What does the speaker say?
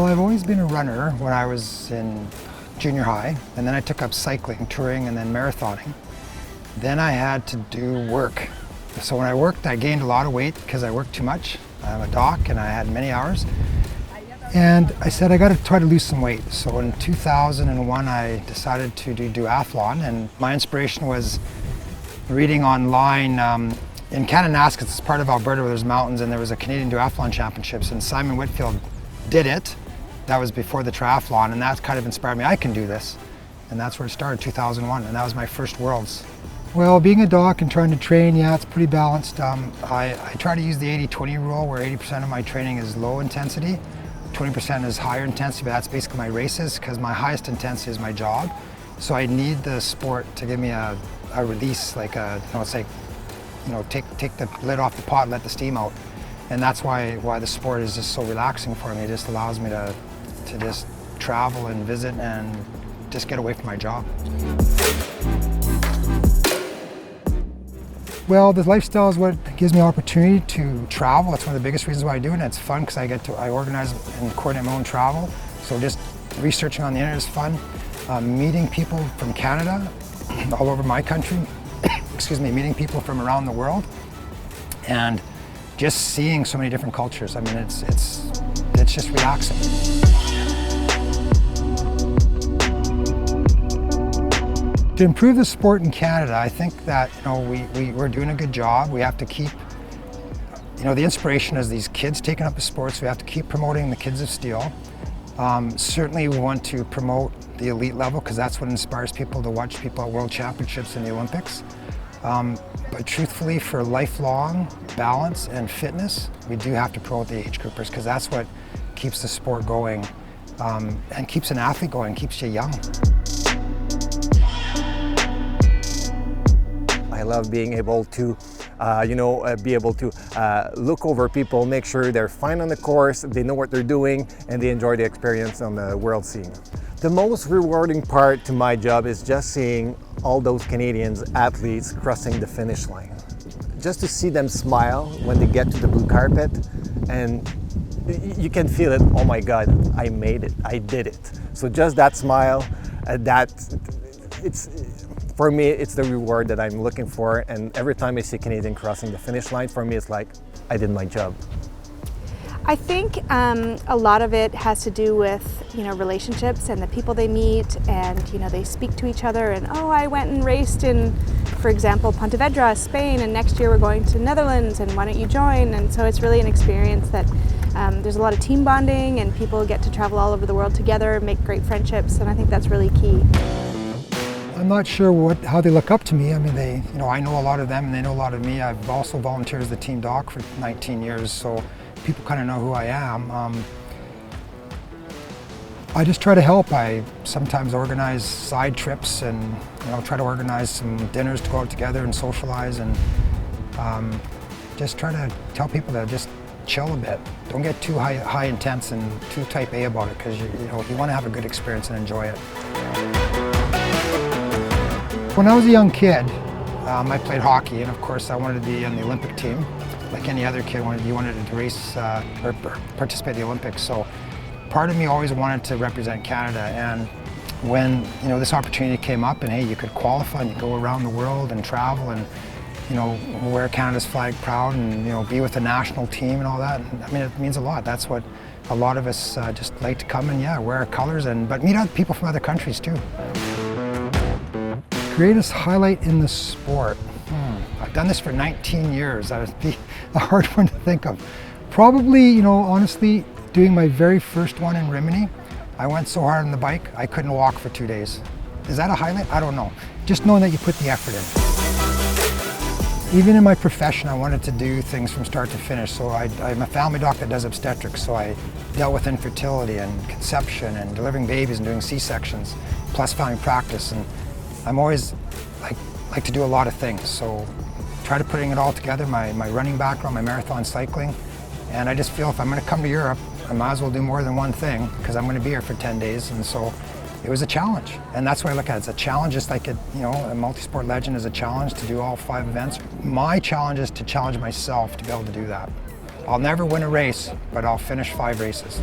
Well, I've always been a runner when I was in junior high, and then I took up cycling, touring, and then marathoning. Then I had to do work. So when I worked, I gained a lot of weight because I worked too much. I'm a doc and I had many hours. And I said, I got to try to lose some weight. So in 2001, I decided to do duathlon, and my inspiration was reading online. In Kananaskis, it's part of Alberta where there's mountains, and there was a Canadian Duathlon Championships, and Simon Whitfield did it. That was before the triathlon, and that kind of inspired me. I can do this. And that's where it started, 2001, and that was my first Worlds. Well, being a doc and trying to train, yeah, it's pretty balanced. I try to use the 80-20 rule, where 80% of my training is low intensity, 20% is higher intensity, but that's basically my races, because my highest intensity is my job. So I need the sport to give me a release, like it's like, take the lid off the pot and let the steam out. And that's why the sport is just so relaxing for me. It just allows me to just travel and visit and just get away from my job. Well, the lifestyle is what gives me opportunity to travel. That's one of the biggest reasons why I do it. And it's fun because I organize and coordinate my own travel. So just researching on the internet is fun. Meeting people from Canada, all over my country, excuse me, meeting people from around the world, and just seeing so many different cultures. I mean, it's just relaxing. To improve the sport in Canada, I think that we're doing a good job. We have to keep, the inspiration is these kids taking up the sports. We have to keep promoting the kids of steel. Certainly we want to promote the elite level because that's what inspires people to watch people at World Championships and the Olympics. But truthfully, for lifelong balance and fitness, we do have to promote the age groupers because that's what keeps the sport going and keeps an athlete going, keeps you young. I love being able to, look over people, make sure they're fine on the course, they know what they're doing, and they enjoy the experience on the world scene. The most rewarding part to my job is just seeing all those Canadians athletes crossing the finish line. Just to see them smile when they get to the blue carpet, and you can feel it, oh my God, I made it, I did it. So just that smile, for me, it's the reward that I'm looking for, and every time I see a Canadian crossing the finish line, for me it's like, I did my job. I think a lot of it has to do with relationships and the people they meet, and they speak to each other, and I went and raced in, for example, Pontevedra, Spain, and next year we're going to Netherlands, and why don't you join? And so it's really an experience that there's a lot of team bonding, and people get to travel all over the world together, make great friendships, and I think that's really key. I'm not sure how they look up to me. I mean, I know a lot of them and they know a lot of me. I've also volunteered as the team doc for 19 years, so people kind of know who I am. I just try to help. I sometimes organize side trips and try to organize some dinners to go out together and socialize, and just try to tell people to just chill a bit. Don't get too high intense and too type A about it, because you want to have a good experience and enjoy it. When I was a young kid, I played hockey, and of course I wanted to be on the Olympic team. Like any other kid, you wanted to race or participate in the Olympics. So part of me always wanted to represent Canada. And when this opportunity came up, and hey, you could qualify and you go around the world and travel and wear Canada's flag proud and be with the national team and all that. I mean, it means a lot. That's what a lot of us just like to come and wear our colors but meet other people from other countries too. Greatest highlight in the sport. I've done this for 19 years. That would be a hard one to think of. Probably, honestly, doing my very first one in Rimini. I went so hard on the bike, I couldn't walk for 2 days. Is that a highlight? I don't know. Just knowing that you put the effort in. Even in my profession, I wanted to do things from start to finish. So I'm a family doc that does obstetrics, so I dealt with infertility and conception and delivering babies and doing C-sections, plus family practice. And I'm always like to do a lot of things, so try to putting it all together, my running background, my marathon cycling, and I just feel if I'm going to come to Europe, I might as well do more than one thing, because I'm going to be here for 10 days, and so it was a challenge, and that's what I look at it. It's a challenge, just like a multi-sport legend is a challenge to do all 5 events. My challenge is to challenge myself to be able to do that. I'll never win a race, but I'll finish 5 races.